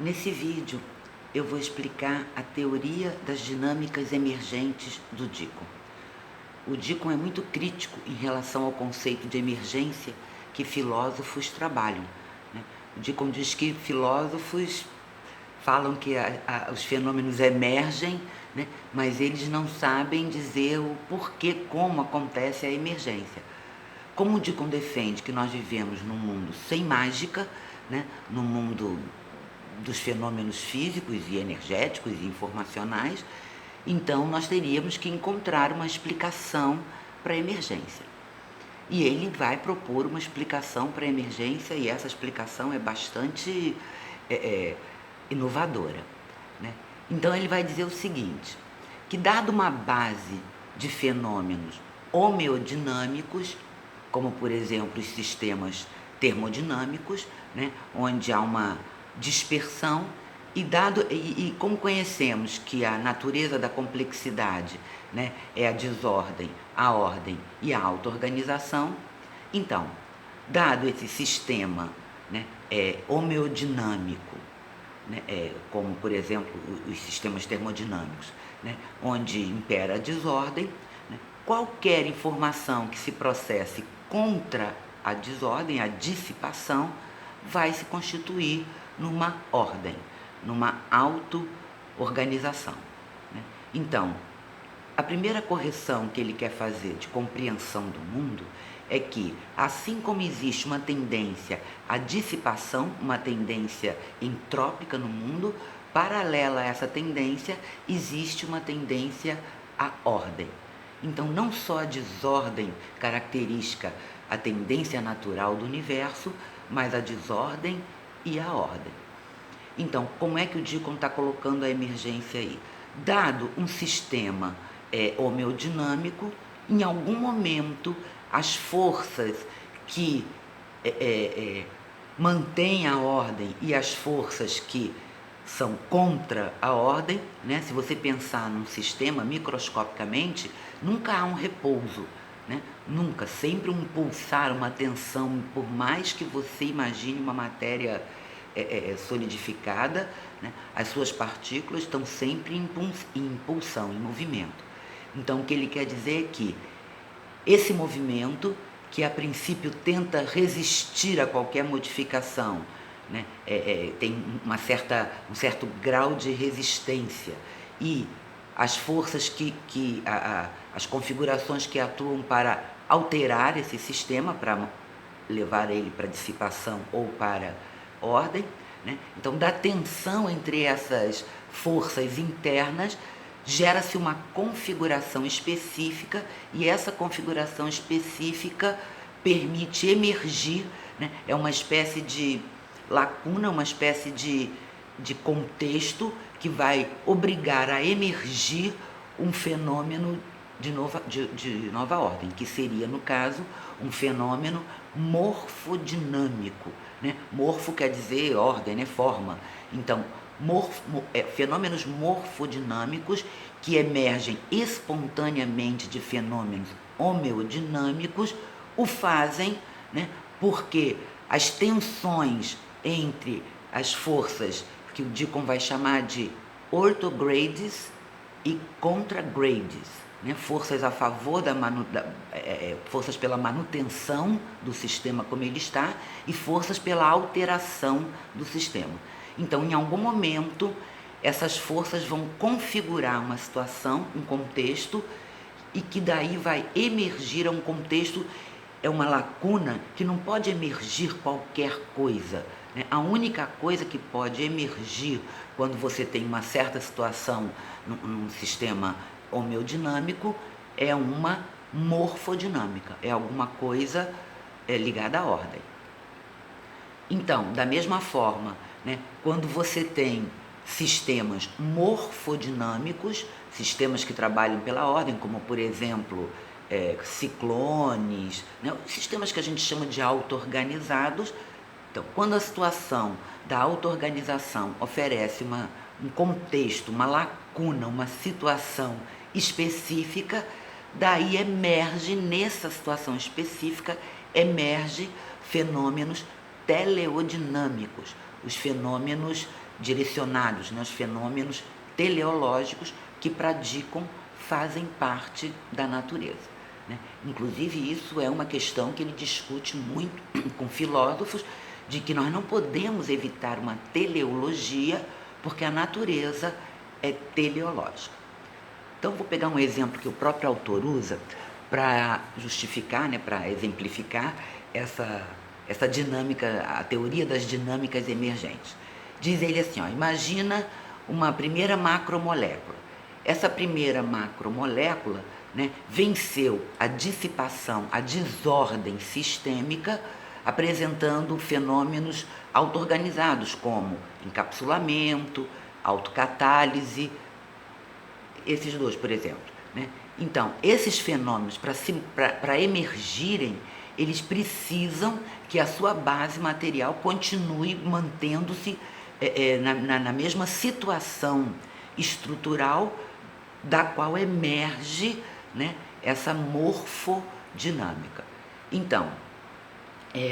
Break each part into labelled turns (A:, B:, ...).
A: Nesse vídeo, eu vou explicar a teoria das dinâmicas emergentes do Deacon. O Deacon é muito crítico em relação ao conceito de emergência que filósofos trabalham, né? O Deacon diz que filósofos falam que os fenômenos emergem, né? Mas eles não sabem dizer o porquê, como acontece a emergência. Como o Deacon defende que nós vivemos num mundo sem mágica, né? Num mundo dos fenômenos físicos e energéticos e informacionais, então nós teríamos que encontrar uma explicação para a emergência. E ele vai propor uma explicação para a emergência, e essa explicação é bastante inovadora, né? Então ele vai dizer o seguinte, que dado uma base de fenômenos homeodinâmicos, como por exemplo os sistemas termodinâmicos, né, onde há uma dispersão, e como conhecemos que a natureza da complexidade, né, é a desordem, a ordem e a auto-organização, então, dado esse sistema, né, homeodinâmico, né, como por exemplo os sistemas termodinâmicos, né, onde impera a desordem, né, qualquer informação que se processe contra a desordem, a dissipação, vai se constituir numa ordem, numa auto-organização, né? Então, a primeira correção que ele quer fazer de compreensão do mundo é que, assim como existe uma tendência à dissipação, uma tendência entrópica no mundo, paralela a essa tendência, existe uma tendência à ordem. Então, não só a desordem característica a tendência natural do universo, mas a desordem e a ordem. Então, como é que o Deacon está colocando a emergência aí? Dado um sistema homeodinâmico, em algum momento as forças que mantêm a ordem e as forças que são contra a ordem, né? Se você pensar num sistema microscopicamente, nunca há um repouso, né? Nunca, sempre um pulsar, uma tensão, por mais que você imagine uma matéria solidificada, né? As suas partículas estão sempre em impulsão, em movimento. Então o que ele quer dizer é que esse movimento, que a princípio tenta resistir a qualquer modificação, né, tem um certo grau de resistência, e as forças as configurações que atuam para alterar esse sistema, para levar ele para dissipação ou para ordem, né? Então, da tensão entre essas forças internas, gera-se uma configuração específica, e essa configuração específica permite emergir, né? É uma espécie de lacuna, uma espécie de contexto que vai obrigar a emergir um fenômeno de nova ordem, que seria, no caso, um fenômeno morfodinâmico, né? Morfo quer dizer ordem, né? Forma. Então, fenômenos morfodinâmicos que emergem espontaneamente de fenômenos homeodinâmicos o fazem, né? Porque as tensões entre as forças que o Deacon vai chamar de ortogrades e contragrades, né? Forças a favor forças pela manutenção do sistema como ele está, e forças pela alteração do sistema. Então, em algum momento, essas forças vão configurar uma situação, um contexto, e que daí vai emergir um contexto, é uma lacuna que não pode emergir qualquer coisa, né? A única coisa que pode emergir quando você tem uma certa situação num sistema homeodinâmico é uma morfodinâmica, é alguma coisa ligada à ordem. Então, da mesma forma, né, quando você tem sistemas morfodinâmicos, sistemas que trabalham pela ordem, como por exemplo ciclones, né, sistemas que a gente chama de auto-organizados. Então, quando a situação da auto-organização oferece um contexto, uma lacuna, uma situação específica, daí emerge, nessa situação específica, emerge fenômenos teleodinâmicos, os fenômenos direcionados, né, os fenômenos teleológicos que predicam, fazem parte da natureza, né? Inclusive, isso é uma questão que ele discute muito com filósofos, de que nós não podemos evitar uma teleologia, porque a natureza é teleológica. Então, vou pegar um exemplo que o próprio autor usa para justificar, né, para exemplificar essa dinâmica, a teoria das dinâmicas emergentes. Diz ele assim, ó, imagina uma primeira macromolécula. Essa primeira macromolécula, né, venceu a dissipação, a desordem sistêmica, apresentando fenômenos auto-organizados, como encapsulamento, autocatálise, esses dois, por exemplo, né? Então, esses fenômenos, para emergirem, eles precisam que a sua base material continue mantendo-se na mesma situação estrutural da qual emerge, né, essa morfodinâmica. Então,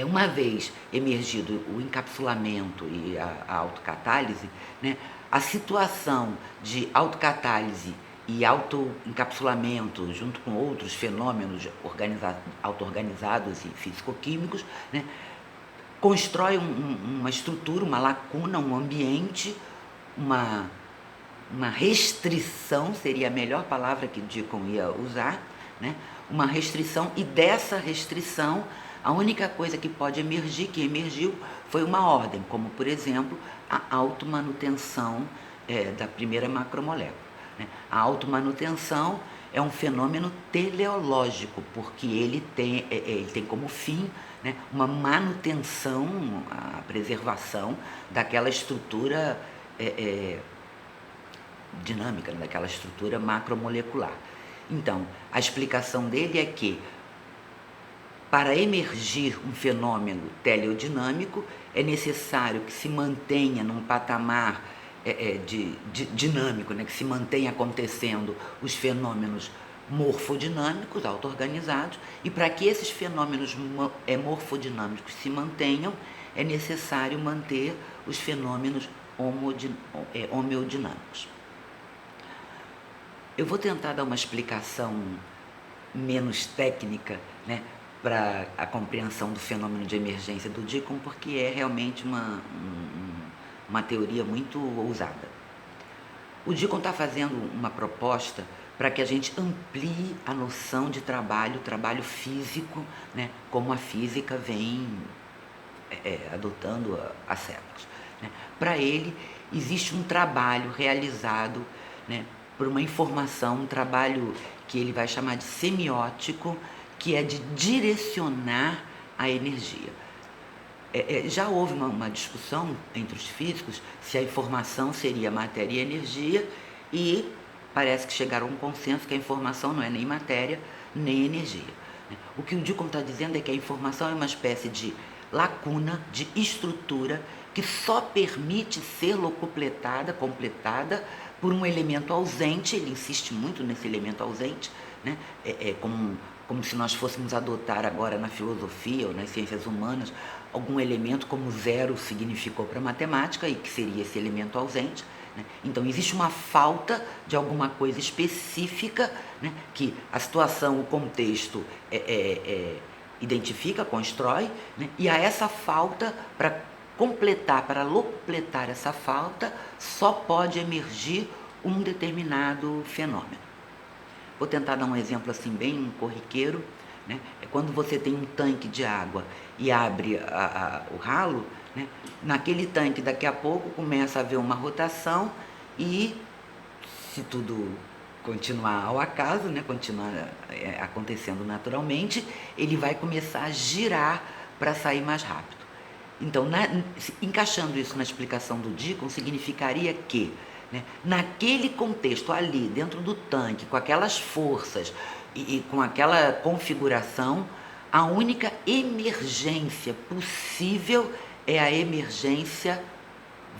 A: uma vez emergido o encapsulamento e a autocatálise, né, a situação de autocatálise e autoencapsulamento, junto com outros fenômenos auto-organizados e físico-químicos, né, constrói uma estrutura, uma lacuna, um ambiente, uma restrição, seria a melhor palavra que Dickon ia usar, né? Uma restrição, e dessa restrição, a única coisa que pode emergir, que emergiu, foi uma ordem, como, por exemplo, a automanutenção da primeira macromolécula, né? A automanutenção é um fenômeno teleológico, porque ele tem como fim, né, uma manutenção, a preservação daquela estrutura dinâmica, daquela estrutura macromolecular. Então, a explicação dele é que, para emergir um fenômeno teleodinâmico, é necessário que se mantenha num patamar dinâmico, né, que se mantenha acontecendo os fenômenos morfodinâmicos, auto-organizados, e para que esses fenômenos morfodinâmicos se mantenham, é necessário manter os fenômenos homeodinâmicos. Eu vou tentar dar uma explicação menos técnica, né, para a compreensão do fenômeno de emergência do Dickon, porque é realmente uma teoria muito ousada. O Dickon está fazendo uma proposta para que a gente amplie a noção de trabalho físico, né, como a física vem adotando há séculos, né? Para ele, existe um trabalho realizado, né, por uma informação, um trabalho que ele vai chamar de semiótico, que é de direcionar a energia. Já houve uma discussão entre os físicos se a informação seria matéria e energia, e parece que chegaram a um consenso que a informação não é nem matéria nem energia. O que o Dickon está dizendo é que a informação é uma espécie de lacuna, de estrutura, que só permite ser completada por um elemento ausente. Ele insiste muito nesse elemento ausente, né? Como se nós fôssemos adotar agora na filosofia ou nas ciências humanas algum elemento como zero significou para a matemática, e que seria esse elemento ausente, né? Então, existe uma falta de alguma coisa específica, né, que a situação, o contexto identifica, constrói, né, e a essa falta, para completar essa falta, só pode emergir um determinado fenômeno. Vou tentar dar um exemplo assim bem corriqueiro, né? É quando você tem um tanque de água e abre o ralo, né? Naquele tanque, daqui a pouco, começa a haver uma rotação, e, se tudo continuar ao acaso, né, continuar acontecendo naturalmente, ele vai começar a girar para sair mais rápido. Então, encaixando isso na explicação do Dickon, significaria que, né, naquele contexto ali, dentro do tanque, com aquelas forças e com aquela configuração, a única emergência possível é a emergência,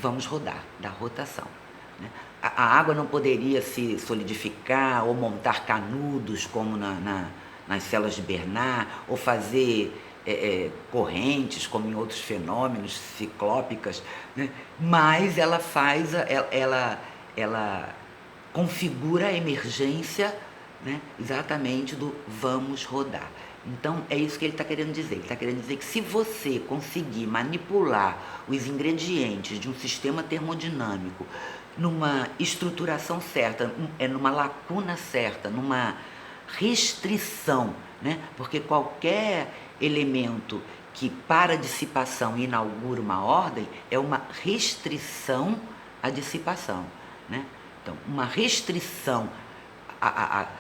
A: vamos rodar, da rotação, né? A água não poderia se solidificar ou montar canudos como nas células de Bernard, ou fazer correntes, como em outros fenômenos, ciclópicas, né? Mas ela faz, ela configura a emergência, né? Exatamente do vamos rodar. Então é isso que ele está querendo dizer. Ele está querendo dizer que se você conseguir manipular os ingredientes de um sistema termodinâmico numa estruturação certa, numa lacuna certa, numa restrição, né? Porque qualquer elemento que para dissipação inaugura uma ordem é uma restrição à dissipação, né? Então, uma restrição,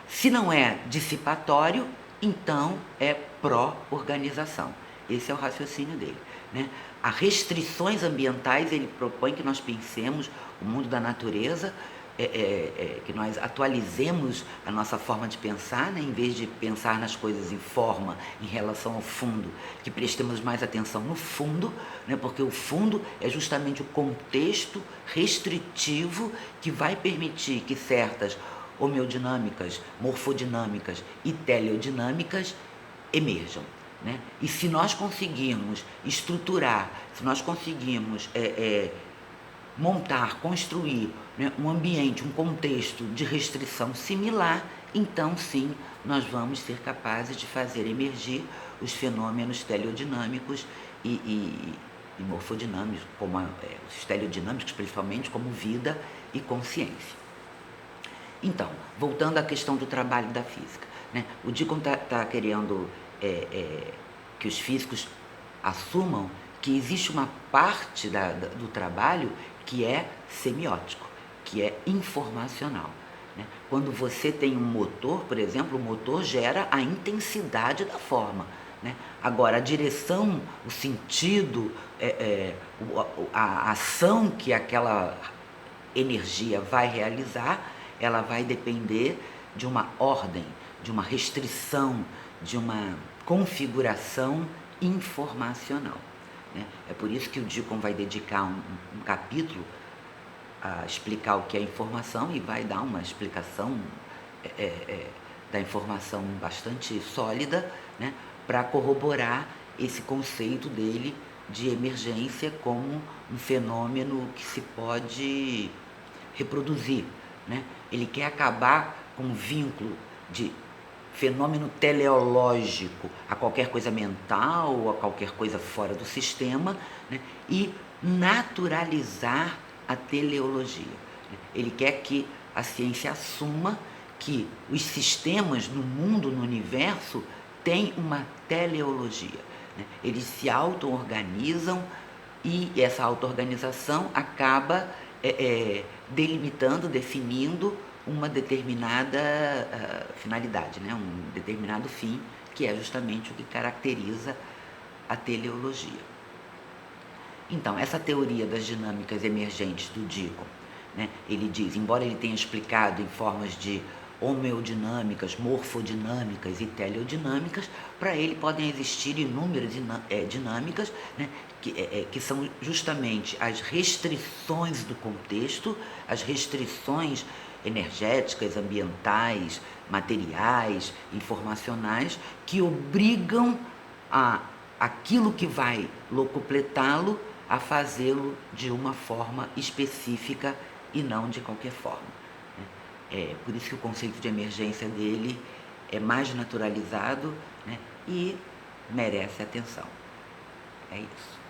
A: se não é dissipatório, então é pró-organização. Esse é o raciocínio dele, né? As restrições ambientais, ele propõe que nós pensemos o mundo da natureza, que nós atualizemos a nossa forma de pensar, né? Em vez de pensar nas coisas em forma, em relação ao fundo, que prestemos mais atenção no fundo, né? Porque o fundo é justamente o contexto restritivo que vai permitir que certas homeodinâmicas, morfodinâmicas e teleodinâmicas emerjam, né? E se nós conseguirmos estruturar, se nós conseguirmos montar, construir, né, um ambiente, um contexto de restrição similar, então sim nós vamos ser capazes de fazer emergir os fenômenos teleodinâmicos e morfodinâmicos, como os teleodinâmicos principalmente, como vida e consciência. Então, voltando à questão do trabalho da física, né? O Deacon está querendo que os físicos assumam que existe uma parte do trabalho que é semiótico, que é informacional, né? Quando você tem um motor, por exemplo, o motor gera a intensidade da forma, né? Agora, a direção, o sentido, a ação que aquela energia vai realizar, ela vai depender de uma ordem, de uma restrição, de uma configuração informacional, né? É por isso que o Deacon vai dedicar um capítulo a explicar o que é informação e vai dar uma explicação da informação bastante sólida, né? Para corroborar esse conceito dele de emergência como um fenômeno que se pode reproduzir, né? Ele quer acabar com o vínculo de fenômeno teleológico a qualquer coisa mental ou a qualquer coisa fora do sistema, né? E naturalizar a teleologia, né? Ele quer que a ciência assuma que os sistemas no mundo, no universo, têm uma teleologia, né? Eles se auto-organizam e essa auto-organização acaba delimitando, definindo uma determinada finalidade, né? Um determinado fim, que é justamente o que caracteriza a teleologia. Então, essa teoria das dinâmicas emergentes do Deacon, né? Ele diz, embora ele tenha explicado em formas de homeodinâmicas, morfodinâmicas e teleodinâmicas, para ele podem existir inúmeras dinâmicas, né? Que são justamente as restrições do contexto, as restrições energéticas, ambientais, materiais, informacionais, que obrigam aquilo que vai locupletá-lo a fazê-lo de uma forma específica e não de qualquer forma. Por isso que o conceito de emergência dele é mais naturalizado, né, e merece atenção. É isso.